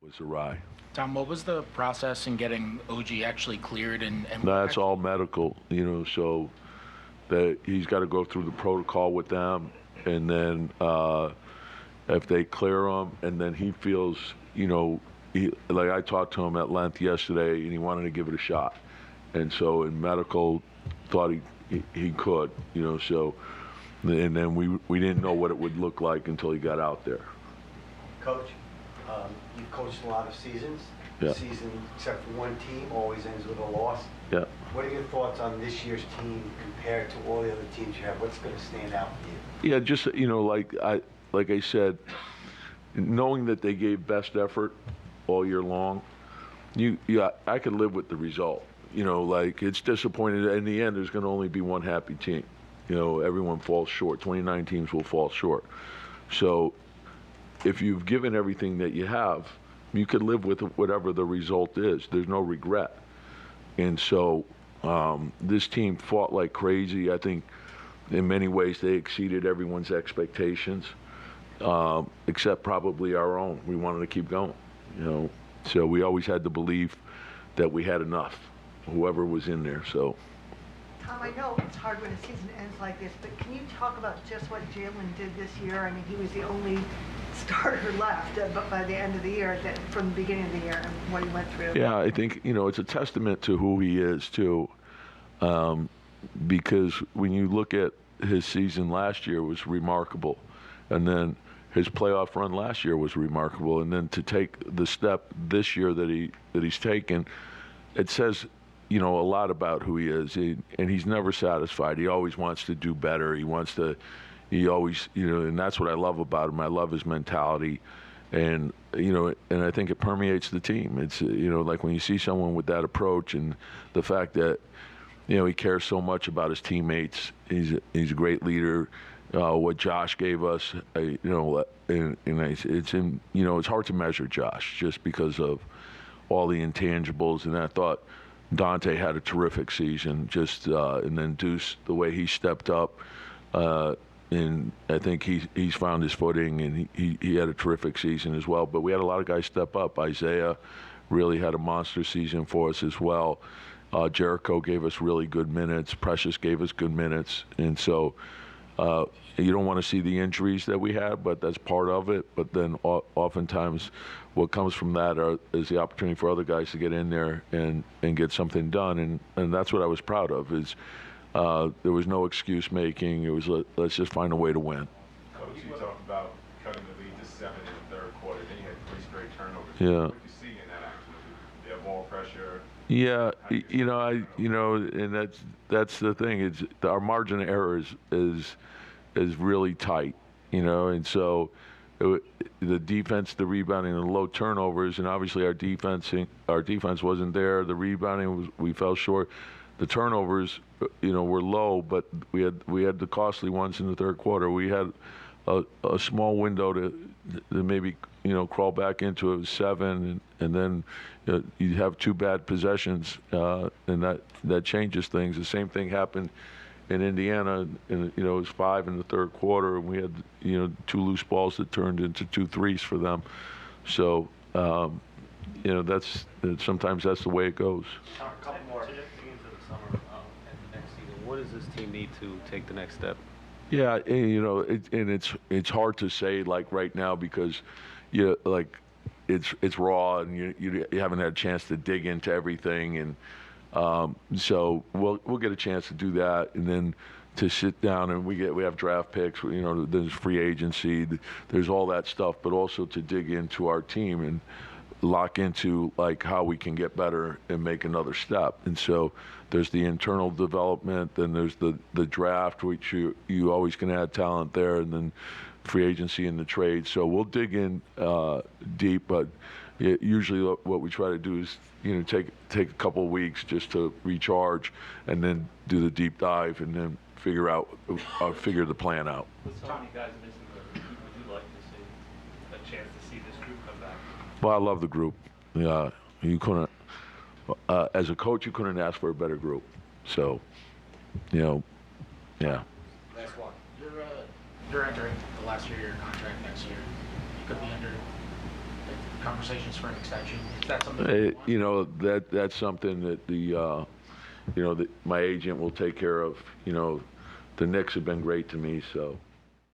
was awry. Tom, what was the process in getting OG actually cleared? And That's all medical, so that he's got to go through the protocol with them, and then if they clear him, and then he feels, like I talked to him at length yesterday, and he wanted to give it a shot, and so in medical, thought he could, so, and then we didn't know what it would look like until he got out there. Coach, you've coached a lot of seasons. Yeah. Season, except for one team, always ends with a loss. Yeah. What are your thoughts on this year's team compared to all the other teams you have? What's going to stand out for you? Yeah, just like I said, knowing that they gave best effort all year long, I could live with the result. It's disappointing. In the end, there's going to only be one happy team. Everyone falls short. 29 teams will fall short. So if you've given everything that you have, you could live with whatever the result is. There's no regret. And so this team fought like crazy. I think in many ways they exceeded everyone's expectations, except probably our own. We wanted to keep going, So we always had the belief that we had enough, whoever was in there. So. Tom, I know it's hard when a season ends like this, but can you talk about just what Jalen did this year? I mean, he was the only starter left, but by the end of the year, from the beginning of the year, and what he went through. Yeah, I think, it's a testament to who he is, too, because when you look at his season last year, it was remarkable, and then his playoff run last year was remarkable, and then to take the step this year that he's taken, it says a lot about who he is, and he's never satisfied. He always wants to do better. He always, and that's what I love about him. I love his mentality, and I think it permeates the team. It's, like when you see someone with that approach and the fact that, he cares so much about his teammates. He's a great leader. What Josh gave us, it's hard to measure Josh just because of all the intangibles, and I thought Dante had a terrific season, and then Deuce, the way he stepped up, and I think he's found his footing, and he had a terrific season as well. But we had a lot of guys step up. Isaiah really had a monster season for us as well. Jericho gave us really good minutes. Precious gave us good minutes, and so you don't want to see the injuries that we had, but that's part of it. But then oftentimes what comes from that is the opportunity for other guys to get in there and get something done. And that's what I was proud of, is there was no excuse making. It was let's just find a way to win. Coach, you talked about cutting the lead to 7 in the third quarter. Then you had 3 straight turnovers. Yeah. What did you see in that action? Their ball pressure. Yeah, and that's the thing. It's our margin of error is really tight, and so the defense, the rebounding, and the low turnovers, and obviously our defense wasn't there. The rebounding we fell short. The turnovers, were low, but we had the costly ones in the third quarter. We had a small window to maybe crawl back into it, 7, and then you have 2 bad possessions, and that changes things. The same thing happened in Indiana, and it was 5 in the third quarter, and we had 2 loose balls that turned into 2 threes for them. So sometimes that's the way it goes. A couple more. Projecting into the summer and the next season, what does this team need to take the next step? Yeah, and it's hard to say like right now because it's raw, and you haven't had a chance to dig into everything, and so we'll get a chance to do that, and then to sit down, and we have draft picks, there's free agency, there's all that stuff, but also to dig into our team and lock into like how we can get better and make another step. And so there's the internal development, then there's the draft, which you always can add talent there, and then free agency and the trade. So we'll dig in deep, but usually what we try to do is take a couple of weeks just to recharge, and then do the deep dive, and then figure the plan out. With so many guys missing, would you like to see a chance to see this group come back? Well, I love the group. Yeah, you couldn't, as a coach, you couldn't ask for a better group. So, yeah. Last one. You're entering the last year of your contract next year. You could be under conversations for an extension? Is that something you want? You know, that's something that my agent will take care of. You know, the Knicks have been great to me, so